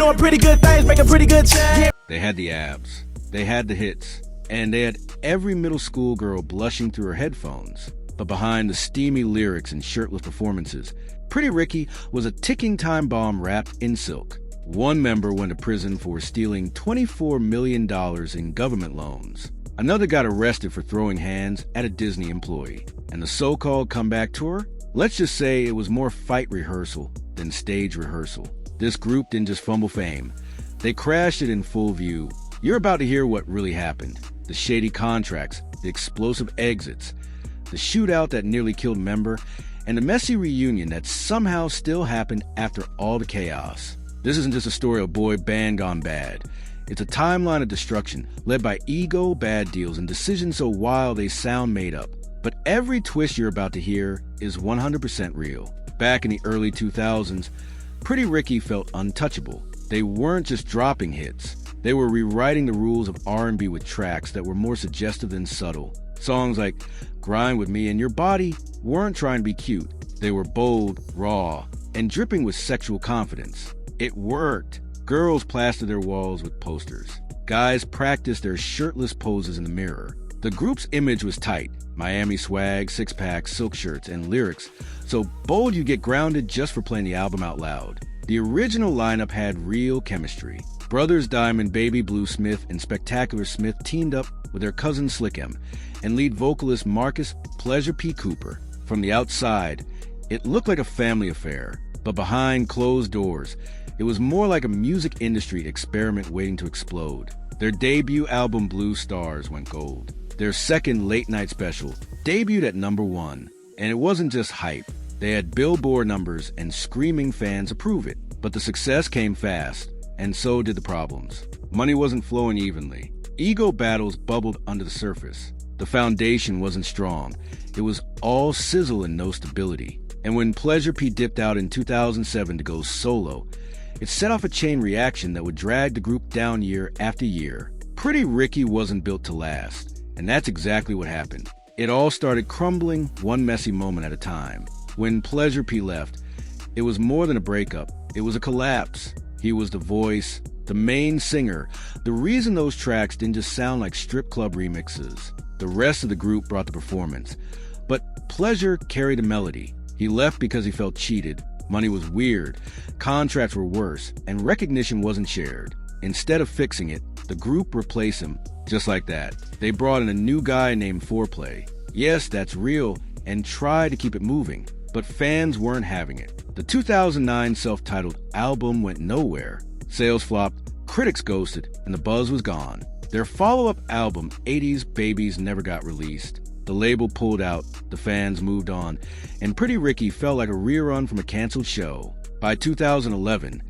doing pretty good things, making pretty good change. They had the abs, they had the hits, and they had every middle school girl blushing through her headphones. But behind the steamy lyrics and shirtless performances, Pretty Ricky was a ticking time bomb wrapped in silk. One member went to prison for stealing $24 million in government loans. Another got arrested for throwing hands at a Disney employee. And the so-called comeback tour? Let's just say it was more fight rehearsal than stage rehearsal. This group didn't just fumble fame. They crashed it in full view. You're about to hear what really happened. The shady contracts, the explosive exits, the shootout that nearly killed a member, and the messy reunion that somehow still happened after all the chaos. This isn't just a story of boy band gone bad. It's a timeline of destruction led by ego, bad deals, and decisions so wild they sound made up. But every twist you're about to hear is 100% real. Back in the early 2000s, Pretty Ricky felt untouchable. They weren't just dropping hits. They were rewriting the rules of R&B with tracks that were more suggestive than subtle. Songs like Grind With Me and Your Body weren't trying to be cute. They were bold, raw, and dripping with sexual confidence. It worked. Girls plastered their walls with posters. Guys practiced their shirtless poses in the mirror. The group's image was tight. Miami swag, six-packs, silk shirts, and lyrics so bold you get grounded just for playing the album out loud. The original lineup had real chemistry. Brothers Diamond, Baby Blue Smith, and Spectacular Smith teamed up with their cousin Slick M and lead vocalist Marcus Pleasure P. Cooper. From the outside, it looked like a family affair, but behind closed doors, it was more like a music industry experiment waiting to explode. Their debut album Blue Stars went gold. Their second late-night special debuted at #1, and it wasn't just hype. They had Billboard numbers and screaming fans approve it. But the success came fast, and so did the problems. Money wasn't flowing evenly. Ego battles bubbled under the surface. The foundation wasn't strong. It was all sizzle and no stability. And when Pleasure P dipped out in 2007 to go solo, it set off a chain reaction that would drag the group down year after year. Pretty Ricky wasn't built to last, and that's exactly what happened. It all started crumbling one messy moment at a time. When Pleasure P left, it was more than a breakup. It was a collapse. He was the voice, the main singer, the reason those tracks didn't just sound like strip club remixes. The rest of the group brought the performance. But Pleasure carried the melody. He left because he felt cheated. Money was weird, contracts were worse, and recognition wasn't shared. Instead of fixing it, the group replaced him just like that. They brought in a new guy named Foreplay. Yes, that's real, and tried to keep it moving, but fans weren't having it. The 2009 self-titled album went nowhere. Sales flopped, critics ghosted, and the buzz was gone. Their follow-up album, 80s Babies, never got released. The label pulled out, the fans moved on, and Pretty Ricky felt like a rerun from a canceled show. By 2011,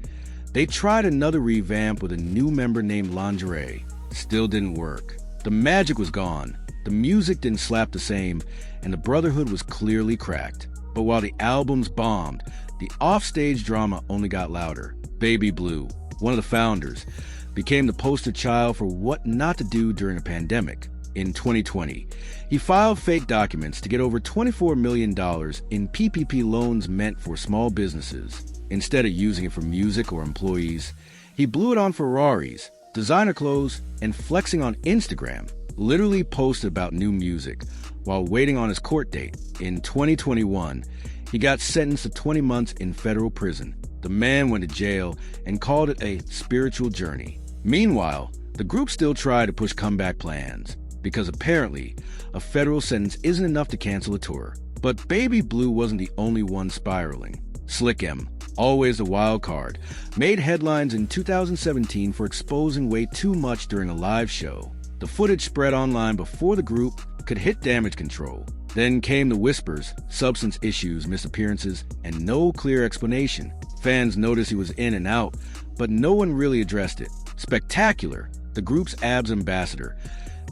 they tried another revamp with a new member named Lingerie. Still didn't work. The magic was gone, the music didn't slap the same, and the brotherhood was clearly cracked. But while the albums bombed, the offstage drama only got louder. Baby Blue, one of the founders, became the poster child for what not to do during a pandemic. In 2020, he filed fake documents to get over $24 million in PPP loans meant for small businesses. Instead of using it for music or employees, he blew it on Ferraris, designer clothes, and flexing on Instagram. Literally posted about new music while waiting on his court date. In 2021, he got sentenced to 20 months in federal prison. The man went to jail and called it a spiritual journey. Meanwhile, the group still tried to push comeback plans, because apparently a federal sentence isn't enough to cancel a tour. But Baby Blue wasn't the only one spiraling. Slick M, always the wild card, made headlines in 2017 for exposing way too much during a live show. The footage spread online before the group could hit damage control. Then came the whispers, substance issues, missed appearances, and no clear explanation. Fans noticed he was in and out, but no one really addressed it. Spectacular, the group's abs ambassador,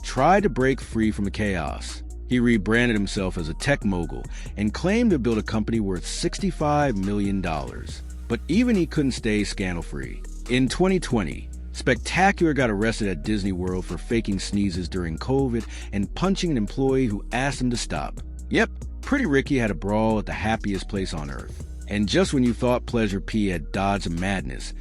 tried to break free from the chaos. He rebranded himself as a tech mogul and claimed to build a company worth $65 million. But even he couldn't stay scandal-free. In 2020, Spectacular got arrested at Disney World for faking sneezes during COVID and punching an employee who asked him to stop. Yep, Pretty Ricky had a brawl at the happiest place on earth. And just when you thought Pleasure P had dodged the madness,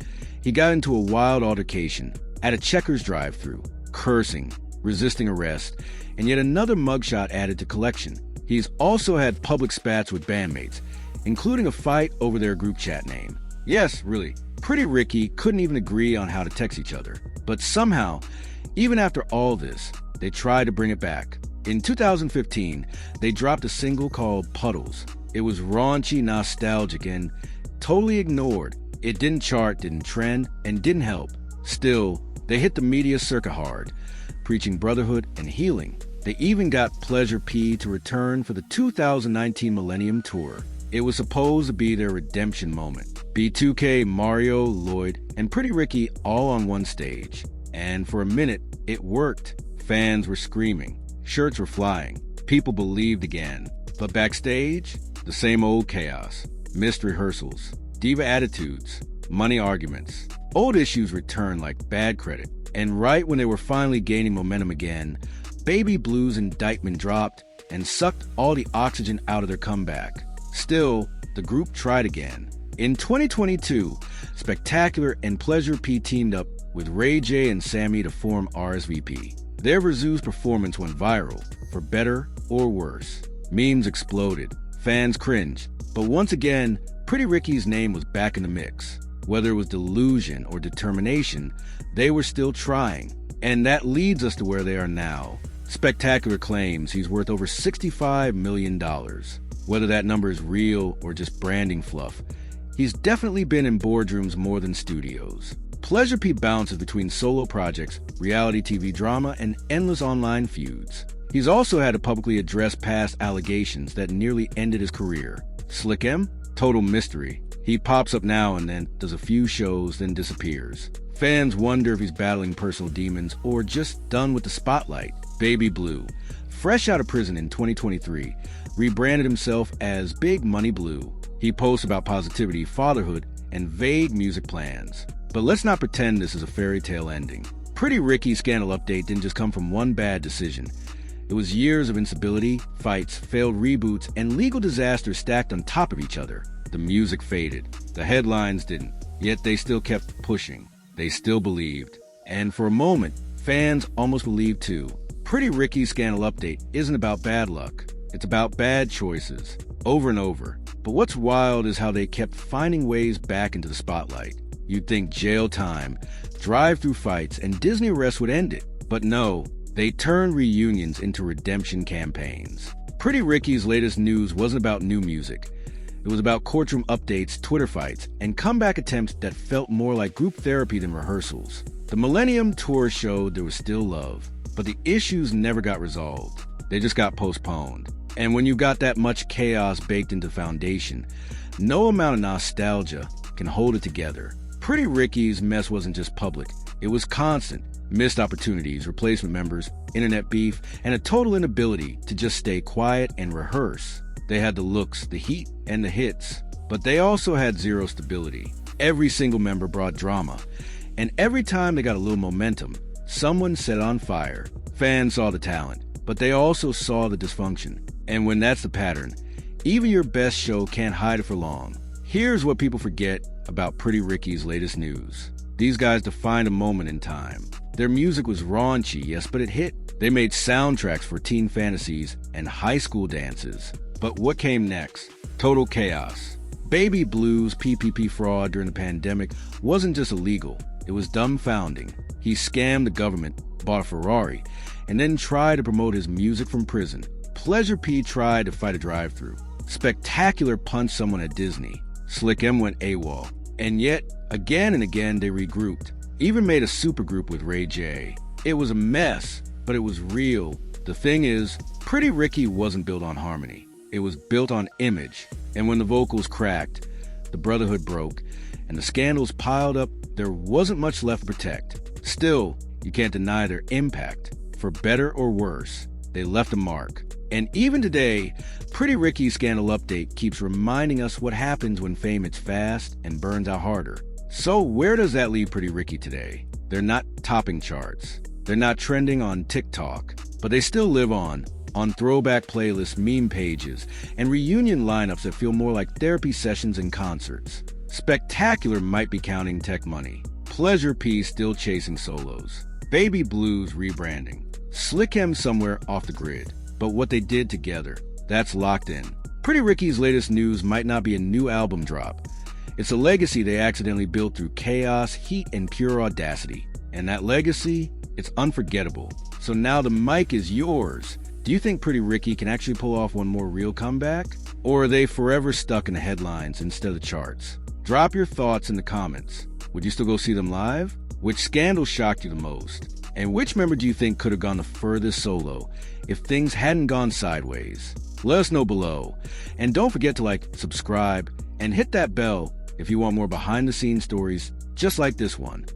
He got into a wild altercation at a Checkers drive-thru, cursing, resisting arrest, and yet another mugshot added to collection. He's also had public spats with bandmates, including a fight over their group chat name. Yes, really, Pretty Ricky couldn't even agree on how to text each other. But somehow, even after all this, they tried to bring it back. In 2015, they dropped a single called Puddles. It was raunchy, nostalgic, and totally ignored. It didn't chart, didn't trend, and didn't help. Still, they hit the media circuit hard, preaching brotherhood and healing. They even got Pleasure P to return for the 2019 Millennium Tour. It was supposed to be their redemption moment. B2K, Mario, Lloyd, and Pretty Ricky all on one stage. And for a minute, it worked. Fans were screaming. Shirts were flying. People believed again. But backstage, the same old chaos. Missed rehearsals, diva attitudes, money arguments. Old issues returned like bad credit. And right when they were finally gaining momentum again, Baby Blue's indictment dropped and sucked all the oxygen out of their comeback. Still, the group tried again. In 2022, Spectacular and Pleasure P teamed up with Ray J and Sammy to form RSVP. Their Verzuz performance went viral, for better or worse. Memes exploded, fans cringed, but once again, Pretty Ricky's name was back in the mix. Whether it was delusion or determination, they were still trying. And that leads us to where they are now. Spectacular claims he's worth over $65 million. Whether that number is real or just branding fluff, he's definitely been in boardrooms more than studios. Pleasure P bounces between solo projects, reality TV drama, and endless online feuds. He's also had to publicly address past allegations that nearly ended his career. Slick M? Total mystery. He pops up now and then, does a few shows, then disappears. Fans wonder if he's battling personal demons or just done with the spotlight. Baby Blue, fresh out of prison in 2023, rebranded himself as Big Money Blue. He posts about positivity, fatherhood, and vague music plans. But let's not pretend this is a fairy tale ending. Pretty Ricky's scandal update didn't just come from one bad decision. It was years of instability, fights, failed reboots, and legal disasters stacked on top of each other. The music faded. The headlines didn't. Yet they still kept pushing. They still believed. And for a moment, fans almost believed too. Pretty Ricky's scandal update isn't about bad luck. It's about bad choices, over and over. But what's wild is how they kept finding ways back into the spotlight. You'd think jail time, drive-through fights, and Disney arrests would end it. But no, they turned reunions into redemption campaigns. Pretty Ricky's latest news wasn't about new music. It was about courtroom updates, Twitter fights, and comeback attempts that felt more like group therapy than rehearsals. The Millennium Tour showed there was still love, but the issues never got resolved. They just got postponed. And when you've got that much chaos baked into the foundation, no amount of nostalgia can hold it together. Pretty Ricky's mess wasn't just public, it was constant. Missed opportunities, replacement members, internet beef, and a total inability to just stay quiet and rehearse. They had the looks, the heat, and the hits, but they also had zero stability. Every single member brought drama, and every time they got a little momentum, someone set it on fire. Fans saw the talent, but they also saw the dysfunction. And when that's the pattern, even your best show can't hide it for long. Here's what people forget about Pretty Ricky's latest news. These guys defined a moment in time. Their music was raunchy, yes, but it hit. They made soundtracks for teen fantasies and high school dances. But what came next? Total chaos. Baby Blue's PPP fraud during the pandemic wasn't just illegal, it was dumbfounding. He scammed the government, bought a Ferrari, and then tried to promote his music from prison. Pleasure P tried to fight a drive-thru. Spectacular punched someone at Disney. Slick M went AWOL. And yet, again and again, they regrouped. Even made a supergroup with Ray J. It was a mess, but it was real. The thing is, Pretty Ricky wasn't built on harmony. It was built on image. And when the vocals cracked, the brotherhood broke, and the scandals piled up, there wasn't much left to protect. Still, you can't deny their impact. For better or worse, they left a mark. And even today, Pretty Ricky's scandal update keeps reminding us what happens when fame hits fast and burns out harder. So where does that leave Pretty Ricky today? They're not topping charts. They're not trending on TikTok, but they still live on throwback playlists, meme pages, and reunion lineups that feel more like therapy sessions and concerts. Spectacular might be counting tech money, Pleasure P still chasing solos. Baby Blues rebranding. Slick M somewhere off the grid. But what they did together, that's locked in. Pretty Ricky's latest news might not be a new album drop. It's a legacy they accidentally built through chaos, heat, and pure audacity. And that legacy, it's unforgettable. So now the mic is yours. Do you think Pretty Ricky can actually pull off one more real comeback? Or are they forever stuck in the headlines instead of the charts? Drop your thoughts in the comments. Would you still go see them live? Which scandal shocked you the most? And which member do you think could have gone the furthest solo if things hadn't gone sideways? Let us know below. And don't forget to like, subscribe, and hit that bell if you want more behind-the-scenes stories just like this one.